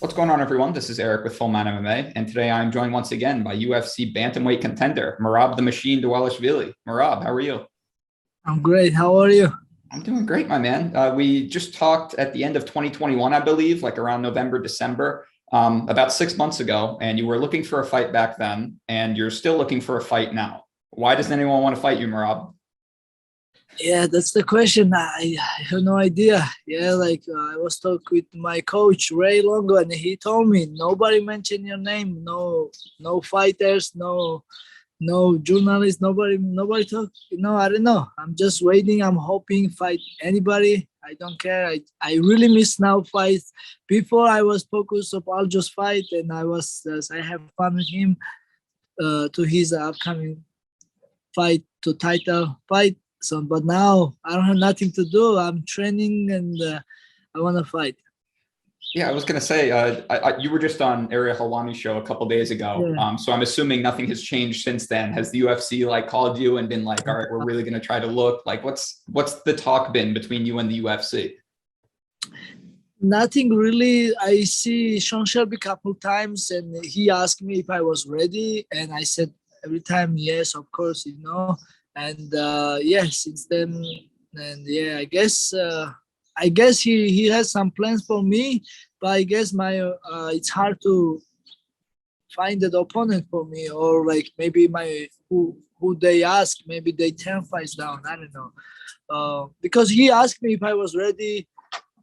What's going on, everyone? This is Erik with Full Man MMA, and today I'm joined once again by UFC bantamweight contender Merab the Machine Dvalishvili. Merab, how are you? I'm great. How are you? I'm doing great, my man. We just talked at the end of 2021, I believe, like around November, December, about 6 months ago, and you were looking for a fight back then, and you're still looking for a fight now. Why does anyone want to fight you, Merab? Yeah, that's the question. I have no idea. Yeah, I was talking with my coach Ray Longo, and he told me nobody mentioned your name. No fighters, no journalists. Nobody talk. I don't know. I'm just waiting. I'm hoping fight anybody. I don't care. I really miss now fights. Before I was focused on Aljo's fight, and I have fun with him. To his upcoming fight to title fight. So, but now I don't have nothing to do. I'm training and I want to fight. Yeah, I was going to say, you were just on Ariel Helwani's show a couple days ago. Yeah. So I'm assuming nothing has changed since then. Has the UFC like called you and been like, all right, we're really going to try to look like what's the talk been between you and the UFC? Nothing really. I see Sean Shelby a couple times and he asked me if I was ready. And I said every time, yes, of course, And yeah, since then, and yeah, I guess he has some plans for me, but I guess it's hard to find an opponent for me, or like maybe who they ask, maybe they 10 fights down. I don't know, because he asked me if I was ready,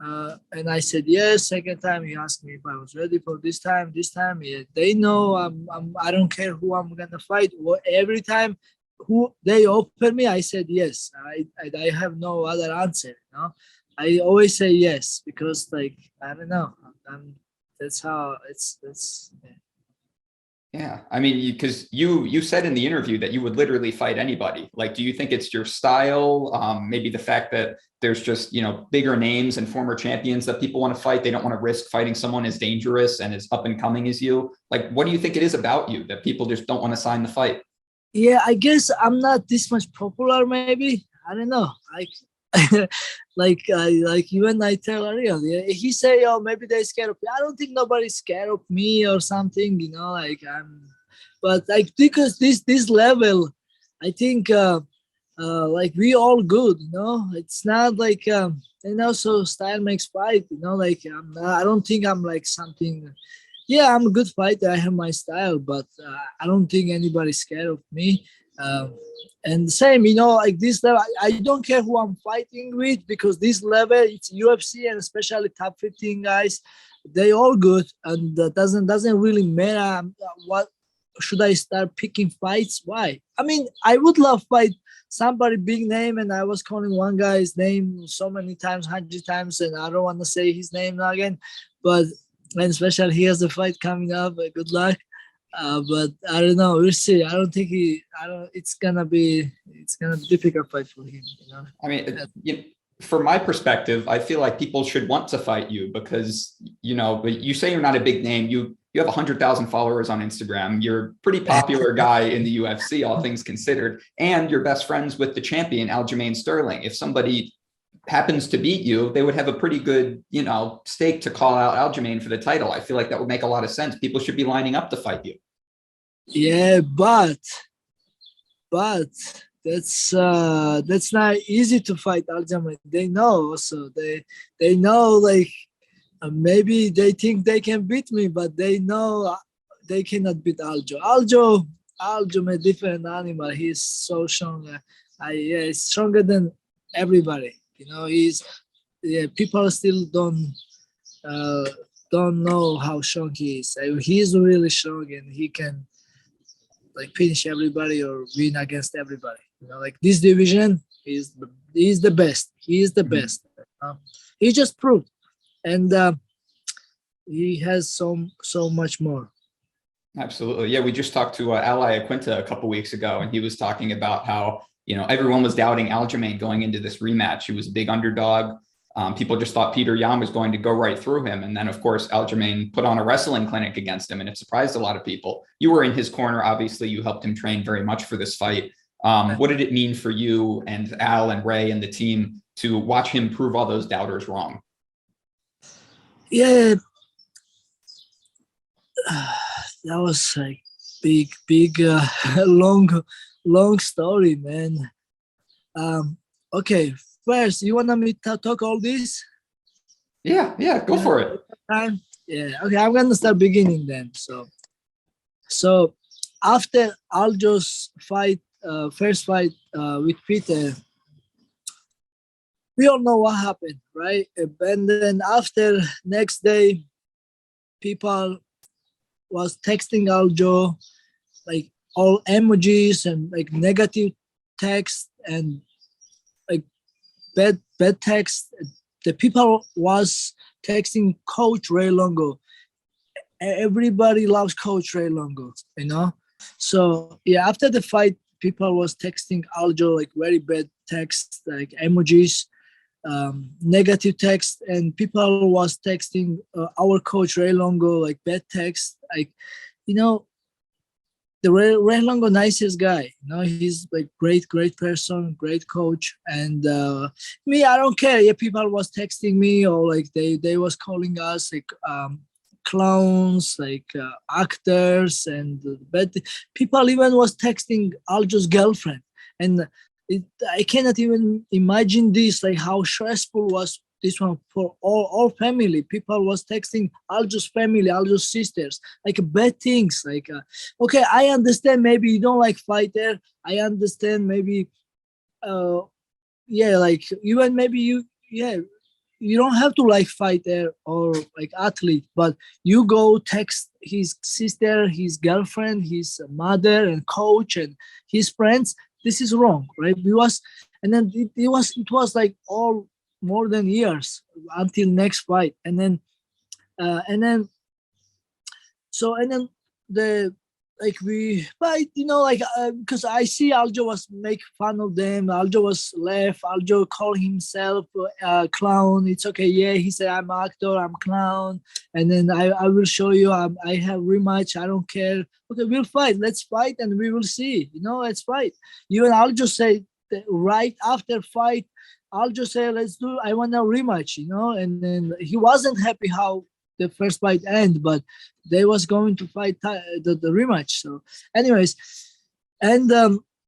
and I said yes. Second time he asked me if I was ready for this time. This time, yeah, they know I don't care who I'm gonna fight. Every time who they offer me, I said yes. I have no other answer. I always say yes because like I don't know. That's how it's. Yeah. Yeah, I mean, because you said in the interview that you would literally fight anybody. Like, do you think it's your style? Maybe the fact that there's just bigger names and former champions that people want to fight. They don't want to risk fighting someone as dangerous and as up and coming as you. Like, what do you think it is about you that people just don't want to sign the fight? Yeah, I guess I'm not this much popular. Maybe I don't know. Like even I tell Ariel, yeah, he say, "Oh, maybe they scared of me." I don't think nobody's scared of me or something. But like because this level, I think like we all good. It's not like so style makes fight. I don't think I'm like something. Yeah, I'm a good fighter. I have my style, but I don't think anybody's scared of me. Um, and same, like this level, I don't care who I'm fighting with because this level, it's UFC and especially top 15 guys, they all good, and that doesn't really matter. What should I start picking fights? Why? I mean, I would love fight somebody big name, and I was calling one guy's name so many times, 100 times, and I don't want to say his name again, but. And especially he has a fight coming up. Good luck. But I don't know. We'll see. I don't think I don't. It's gonna be difficult fight for him. I mean, from my perspective, I feel like people should want to fight you because you say you're not a big name. You have 100,000 followers on Instagram. You're a pretty popular guy in the UFC, all things considered, and you're best friends with the champion Aljamain Sterling. If somebody happens to beat you, they would have a pretty good, stake to call out Aljamain for the title. I feel like that would make a lot of sense. People should be lining up to fight you. Yeah, but that's not easy to fight Aljamain. They know also. They know like maybe they think they can beat me, but they know they cannot beat Aljo. Aljo a different animal. He's so strong. Yeah, he's stronger than everybody. People still uh, don't know how strong he is. He's really strong and he can like finish everybody or win against everybody. Like this division he's the best. He is the best. He just proved, and he has so much more. Absolutely. Yeah, we just talked to Iaquinta a couple weeks ago, and he was talking about how everyone was doubting Aljamain going into this rematch. He was a big underdog. People just thought Petr Yan was going to go right through him. And then, of course, Aljamain put on a wrestling clinic against him, and it surprised a lot of people. You were in his corner. Obviously, you helped him train very much for this fight. What did it mean for you and Al and Ray and the team to watch him prove all those doubters wrong? Yeah, that was like big, long story, man. Okay, first, you want me to talk all this? Yeah, go for it. Time? Yeah, okay, I'm gonna start beginning then. So after Aljo's fight, first fight with Peter, we all know what happened, right? And then after next day, people was texting Aljo like all emojis and like negative text and like bad text. The people was texting Coach Ray Longo. Everybody loves Coach Ray Longo, you know. So yeah, after the fight, people was texting Aljo like very bad text, like emojis, negative text, and people was texting our coach Ray Longo like bad text, like, you know, the Ray Longo nicest guy, you know, he's like great person, great coach, and me, I don't care if people was texting me or like they was calling us like clowns, like actors, and but people even was texting Aljo's girlfriend, and I cannot even imagine this, like how stressful was this one for all family. People was texting Aljo's family, Aljo's sisters, like bad things. Like, okay, I understand maybe you don't like fighter. I understand maybe, yeah, like even maybe you don't have to like fighter or like athlete, but you go text his sister, his girlfriend, his mother and coach and his friends. This is wrong, right? And then it was like all more than years until next fight, and then the like we fight, you know, like because I see Aljo was make fun of them. Aljo was laugh. Aljo called himself clown. It's okay, yeah. He said, "I'm actor. I'm clown." And then I will show you. I have rematch. I don't care. Okay, we'll fight. Let's fight, and we will see. You know, let's fight. Even Aljo said right after fight, Aljo said, "Let's do. I want a rematch." You know, and then he wasn't happy how the first fight end, but they was going to fight the rematch. So anyways, and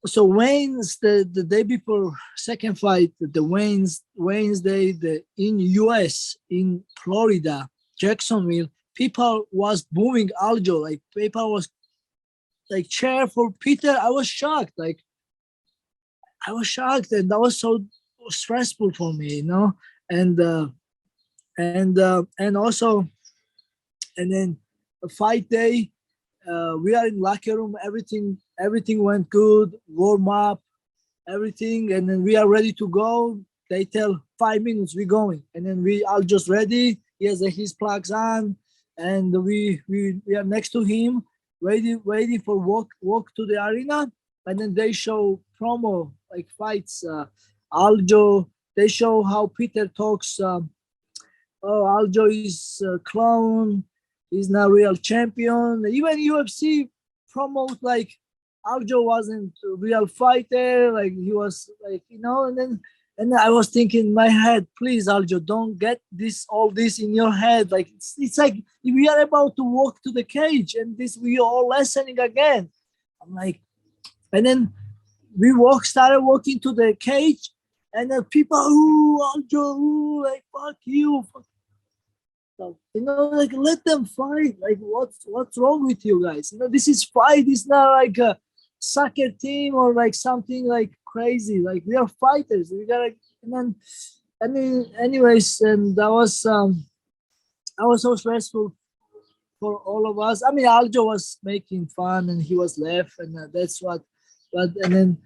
so Wayne's the day before second fight, the Wayne's day, in US, in Florida, Jacksonville, people was booing Aljo, like people was like cheer for Peter. I was shocked, and that was so stressful for me, you know. And also, and then a fight day, we are in locker room, everything went good, warm up, everything, and then we are ready to go. They tell 5 minutes we going, and then we are just ready. He has his plugs on, and we are next to him, waiting for walk to the arena, and then they show promo like fights. Aljo, they show how Peter talks. Aljo is a clown. He's not real champion. Even UFC promote like Aljo wasn't a real fighter. Like he was like, you know, and then I was thinking in my head, please Aljo, don't get all this in your head. Like it's like we are about to walk to the cage and we are all listening again. I'm like, and then we started walking to the cage, and then people, Aljo, like fuck you. So, you know, like let them fight. Like what's wrong with you guys? You know, this is fight. It's not like a soccer team or like something like crazy. Like we are fighters. We gotta. And then, anyways, and that was so stressful for all of us. I mean, Aljo was making fun and he was laughing, and that's what. But and then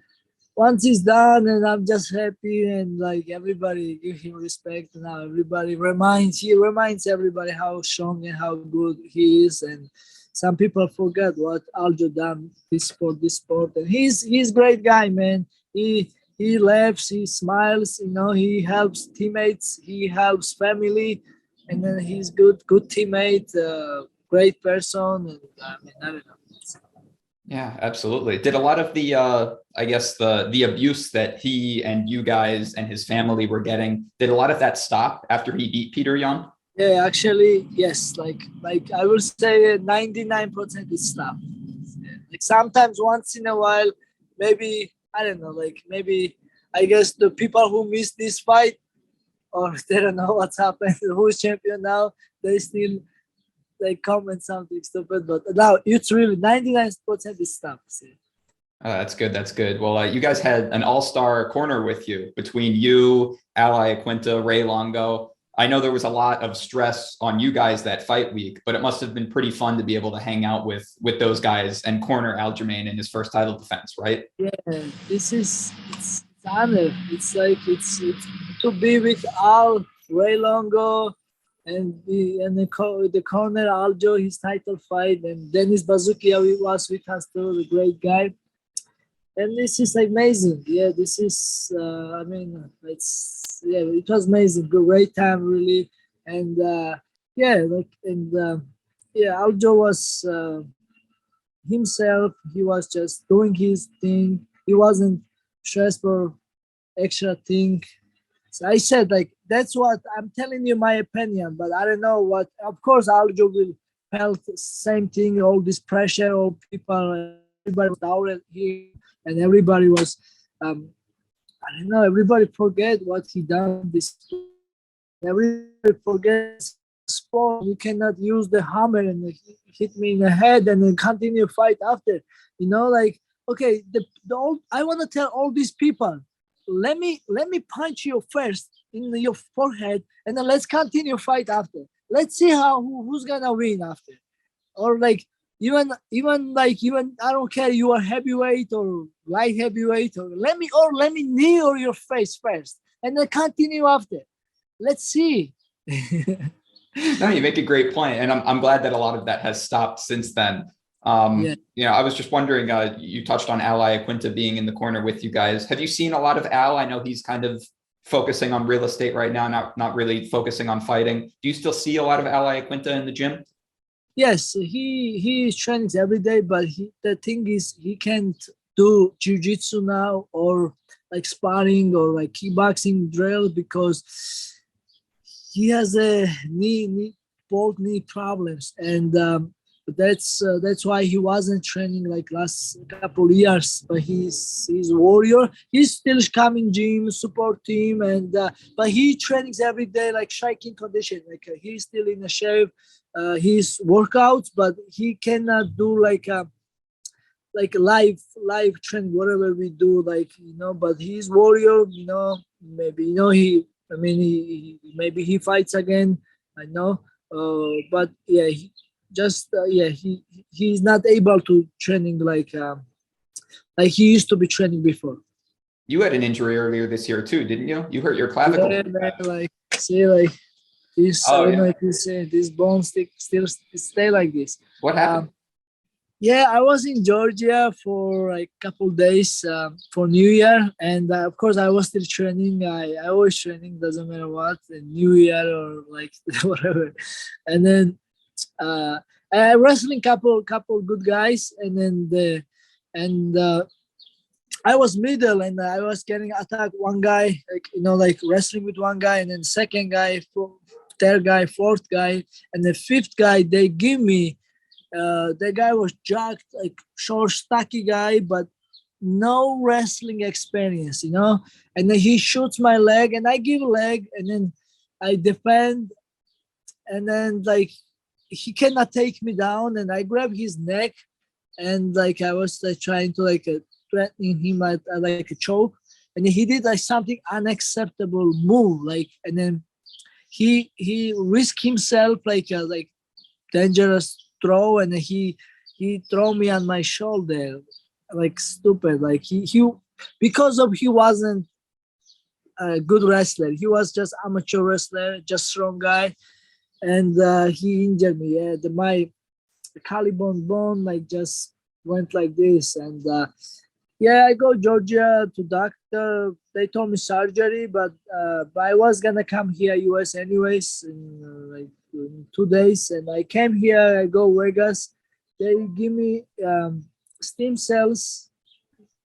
once he's done, and I'm just happy, and like everybody give him respect, and now everybody reminds everybody how strong and how good he is. And some people forget what Aljo done this sport, and he's great guy, man. He laughs, he smiles, you know, he helps teammates, he helps family, and then he's good teammate, great person, and I mean, I don't know. Yeah, absolutely. Did a lot of the, I guess the abuse that he and you guys and his family were getting, did a lot of that stop after he beat Petr Yan? Yeah, actually, yes. Like I will say, 99% is stuff. Yeah. Like sometimes, once in a while, maybe I don't know. Like maybe I guess the people who miss this fight, or they don't know what's happened, who's champion now, they still like comment something stupid. But now it's really 99% is stuff. So, That's good. That's good. Well, you guys had an all-star corner with you between you, Iaquinta, Ray Longo. I know there was a lot of stress on you guys that fight week, but it must have been pretty fun to be able to hang out with those guys and corner Aljamain in his first title defense, right? yeah, this is it's honor. It's like it's to be with Al, Ray Longo, and the corner Aljo, his title fight, and Dennis Bazukia was with us too, the great guy. And this is amazing. Yeah, this is. I mean, it was amazing. Great time, really, and yeah, yeah, Aljo was himself. He was just doing his thing. He wasn't stressed for extra thing. So I said, like, that's what I'm telling you my opinion, but I don't know what. Of course, Aljo will felt the same thing. All this pressure, all people, everybody was down here, and everybody was. I don't know. Everybody forget what he done. This everybody forgets sport. You cannot use the hammer and hit me in the head and then continue fight after. Like, okay, the old, I want to tell all these people, let me punch you first in your forehead, and then let's continue fight after. Let's see who's gonna win after. Or like even I don't care, you are heavyweight or light heavyweight, or let me knee or your face first, and then continue after. Let's see. No, you make a great point, and I'm glad that a lot of that has stopped since then. Yeah. I was just wondering. You touched on Al Iaquinta being in the corner with you guys. Have you seen a lot of Al? I know he's kind of focusing on real estate right now, not really focusing on fighting. Do you still see a lot of Al Iaquinta in the gym? Yes, he trains every day, but the thing is he can't do jiu-jitsu now, or like sparring or like kickboxing drill, because he has a both knee problems, and that's why he wasn't training like last couple years. But he's a warrior. He's still coming gym, support team, and but he trains every day like striking condition. Like he's still in the shape. His workouts, but he cannot do like live training, whatever we do, but he's warrior. Maybe he I mean maybe he fights again. I know. But yeah, he's not able to training like he used to be training before. You had an injury earlier this year too, didn't you? You hurt your clavicle. Yeah, man, like see, like this. I Oh don't know yeah. if you say this bone still stay like this. What happened? Yeah, I was in Georgia for like a couple days for New Year, and of course I was still training. I always training, doesn't matter what, New Year or like whatever. And then I wrestling couple good guys, and then I was middle, and I was getting attacked one guy, like wrestling with one guy, and then second guy, third guy, fourth guy, and the fifth guy they give me. The guy was jacked, like short, stocky guy, but no wrestling experience, And then he shoots my leg, and I give leg, and then I defend, and then like he cannot take me down, and I grab his neck, and like I was like trying to threatening him at like a choke, and he did like something unacceptable move, and then he risked himself like dangerous throw, and he throw me on my shoulder like stupid, like he because of he wasn't a good wrestler, he was just amateur wrestler, just strong guy, and he injured me. Yeah, my collarbone bone like just went like this, and yeah, I go Georgia to doctor. They told me surgery, but I was gonna come here US anyways in 2 days, and I came here. I go Vegas. They give me stem cells,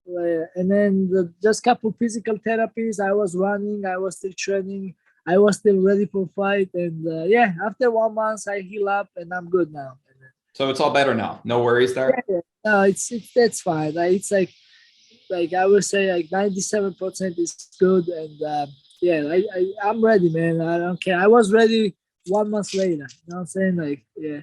and then just couple physical therapies. I was running. I was still training. I was still ready for fight, and yeah, after 1 month I heal up and I'm good now. So it's all better now. No worries there. Yeah, no, it's that's fine. It's like I would say like 97% is good, and yeah, I'm ready, man. I don't care. I was ready 1 month later. You know what I'm saying? Like, yeah.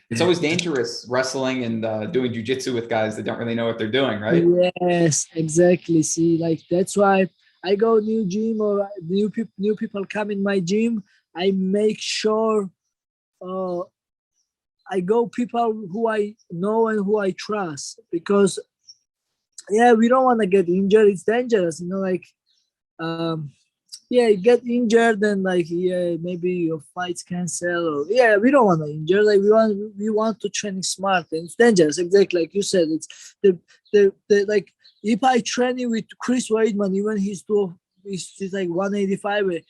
It's always dangerous wrestling and doing jujitsu with guys that don't really know what they're doing, right? Yes, exactly. See, like that's why I go new gym or new people come in my gym. I make sure uh, I go people who I know and who I trust, because yeah, we don't want to get injured. It's dangerous, you know. Like um, yeah, you get injured and like yeah, maybe your fights cancel, or yeah, we don't want to injure. Like we want to train smart, and it's dangerous. Exactly like you said. It's the like if I training with Chris Weidman, even he's like 185.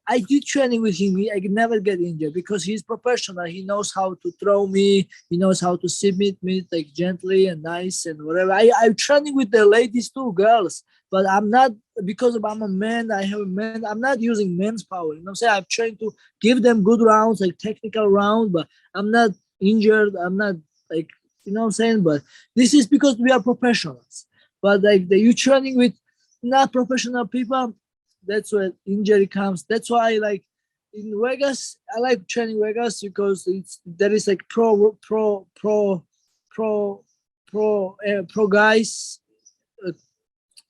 I did training with him. I could never get injured because he's professional. He knows how to throw me. He knows how to submit me like gently and nice and whatever. I'm training with the ladies too, girls. But I'm not, because I'm a man. I have a man. I'm not using men's power. You know what I'm saying? I'm trying to give them good rounds, like technical round. But I'm not injured. I'm not like, you know what I'm saying. But this is because we are professionals. But like you training with not professional people, that's where injury comes. That's why like in Vegas, I like training Vegas because there is like pro guys. Uh,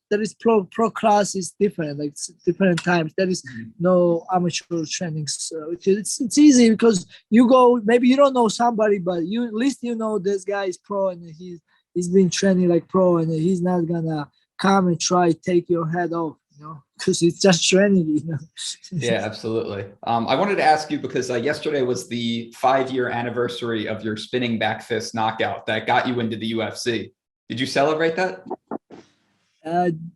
there is pro class is different, like different times. There is no amateur trainings. It's easy because you go, maybe you don't know somebody, but you at least you know this guy is pro and he's been training like pro, and he's not gonna come and try take your head off, you know, because it's just training, you know. Yeah, absolutely. I wanted to ask you because yesterday was the 5-year anniversary of your spinning back fist knockout that got you into the UFC. Did you celebrate that?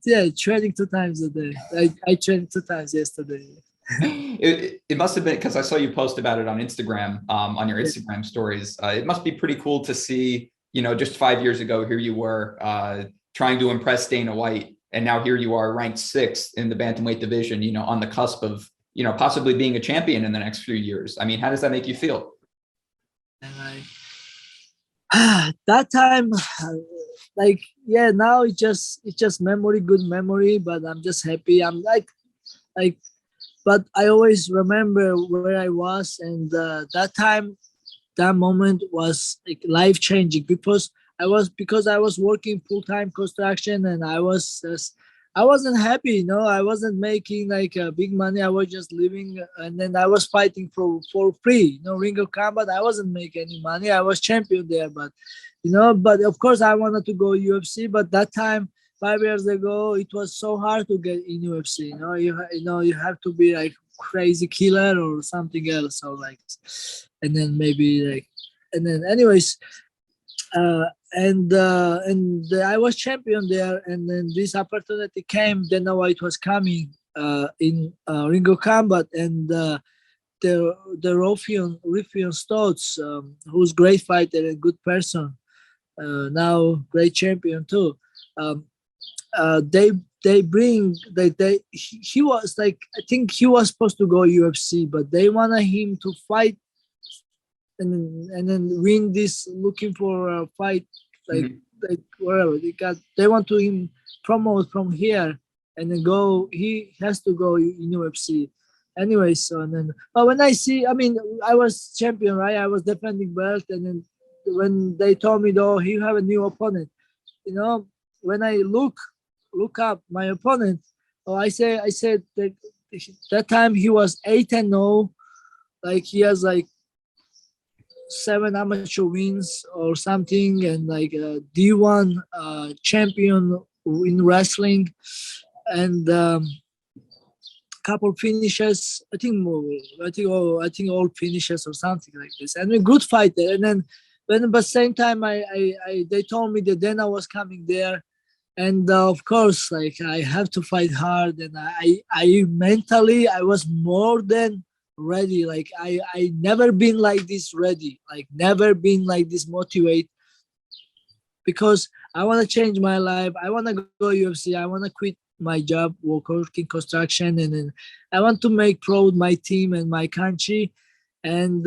Yeah, training 2 times a day. I trained 2 times yesterday. It must have been because I saw you post about it on Instagram, on your Instagram stories. It must be pretty cool to see, you know, just 5 years ago, here you were trying to impress Dana White. And now here you are ranked 6th in the bantamweight division, you know, on the cusp of, you know, possibly being a champion in the next few years. I mean, how does that make you feel? And that time, like, yeah, now it's just memory, good memory, but I'm just happy. I'm like, but I always remember where I was, and that time, that moment was like life changing because I was working full time construction, and I wasn't happy, you know. I wasn't making like big money. I was just living, and then I was fighting for free, you know, ring of combat. I wasn't making any money. I was champion there, but you know, but of course I wanted to go UFC. But that time, 5 years ago, it was so hard to get in UFC. You know, you have to be like crazy killer or something else, or like, and then maybe like, and then anyways, and I was champion there, and then this opportunity came. Then now it was coming in ring of combat, and the Rufian Stoltz, who's great fighter and good person, now great champion too. Um, he was like, I think he was supposed to go UFC, but they wanted him to fight and then win this, looking for a fight like like wherever they want to him promote from here, and then go, he has to go in UFC anyway. So and then, but when I see, I mean, I was champion, right? I was defending belt, and then when they told me though he have a new opponent, you know, when I look up my opponent, oh, I said that time he was 8-0, like he has like 7 amateur wins or something, and like a D1 champion in wrestling, and couple finishes. I think all finishes or something like this, and a good fighter. And then, but at the same time, they told me that Dana was coming there, and of course, like I have to fight hard, and I mentally I was more than ready. Like I never been like this ready, like never been like this motivate, because I want to change my life. I want to go UFC. I want to quit my job, working construction, and then I want to make proud my team and my country. And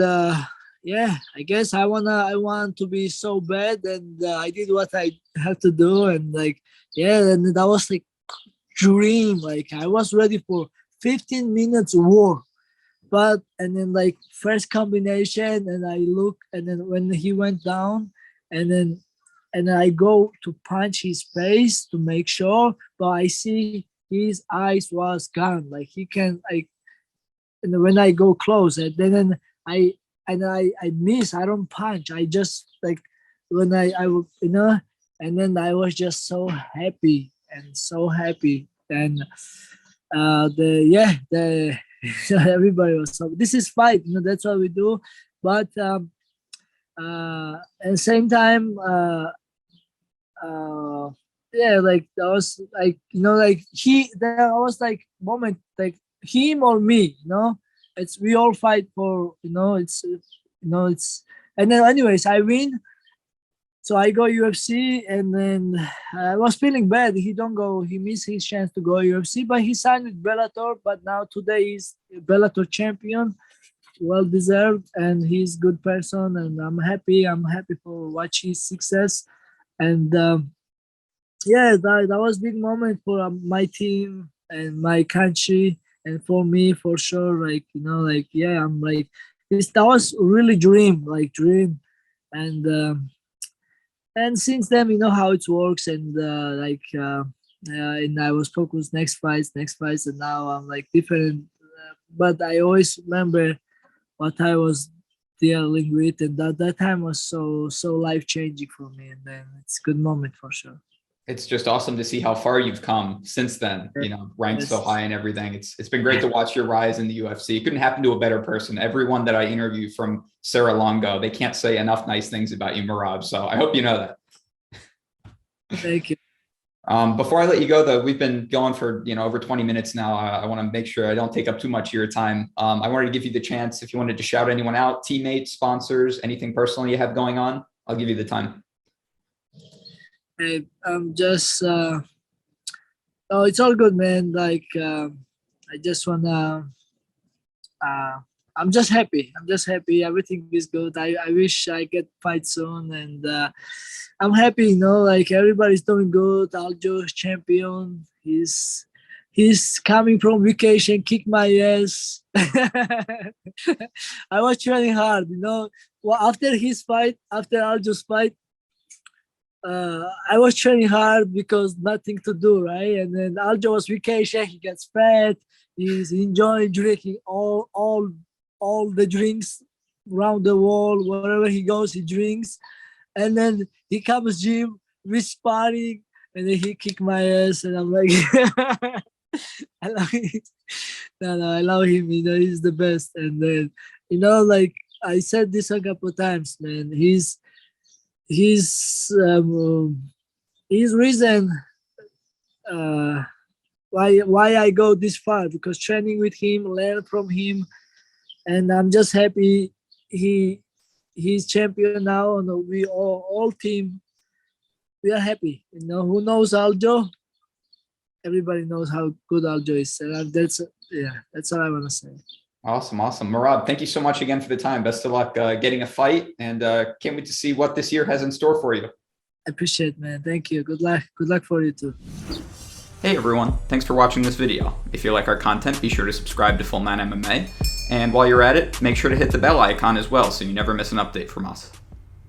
yeah, I guess I want to be so bad, and I did what I had to do, and like yeah, and that was like dream. Like I was ready for 15 minutes war, but and then like first combination, and I look, and then when he went down, and then I go to punch his face to make sure, but I see his eyes was gone. Like he can like, and when I go close, and then I I miss. I don't punch. I just like when I would, you know, and then I was just so happy and so happy. And the yeah the everybody was so. This is fight. You know, that's what we do. But at the same time. Yeah, like that was like, you know, like there was like moment like him or me, you know, it's we all fight for, you know, it's and then anyways I win, so I go UFC, and then I was feeling bad. He don't go, he missed his chance to go UFC, but he signed with Bellator. But now today he's Bellator champion, well deserved, and he's good person, and I'm happy for watch his success. And yeah, that was big moment for my team and my country, and for me for sure. Like, you know, like yeah, I'm like that was really dream, and since then you know how it works, and and I was focused next fights, and now I'm like different. But I always remember what I was dealing with, and that time was so life changing for me, and then it's a good moment for sure. It's just awesome to see how far you've come since then, you know, ranked so high and everything. It's been great to watch your rise in the UFC. It couldn't happen to a better person. Everyone that I interview, from Sarah Longo, they can't say enough nice things about you, Merab. So I hope you know that. Thank you. Before I let you go, though, we've been going for, you know, over 20 minutes now. I want to make sure I don't take up too much of your time. I wanted to give you the chance, if you wanted to shout anyone out, teammates, sponsors, anything personal you have going on, I'll give you the time. Hey, I'm just oh, it's all good, man. Like I just wanna I'm just happy. Everything is good. I wish I get fight soon, and I'm happy, you know, like everybody's doing good. Aljo is champion. He's coming from vacation, kick my ass. I was training hard, you know. Well, after Aljo's fight, I was training hard because nothing to do, right? And then Aljo was vacation. He gets fat. He's enjoying drinking all the drinks around the world. Wherever he goes, he drinks. And then he comes gym, we sparring, and then he kick my ass, and I'm like, I love him. No, I love him. You know, he's the best. And then, you know, like I said this a couple of times, man. He's reason why I go this far, because training with him, learn from him, and I'm just happy he's champion now, and we all team, we are happy. You know, who knows Aljo? Everybody knows how good Aljo is, and that's all I want to say. Awesome. Merab, thank you so much again for the time. Best of luck getting a fight, and can't wait to see what this year has in store for you. I appreciate it, man. Thank you. Good luck for you too. Hey everyone, thanks for watching this video. If you like our content, be sure to subscribe to Full 9 MMA. And while you're at it, make sure to hit the bell icon as well so you never miss an update from us.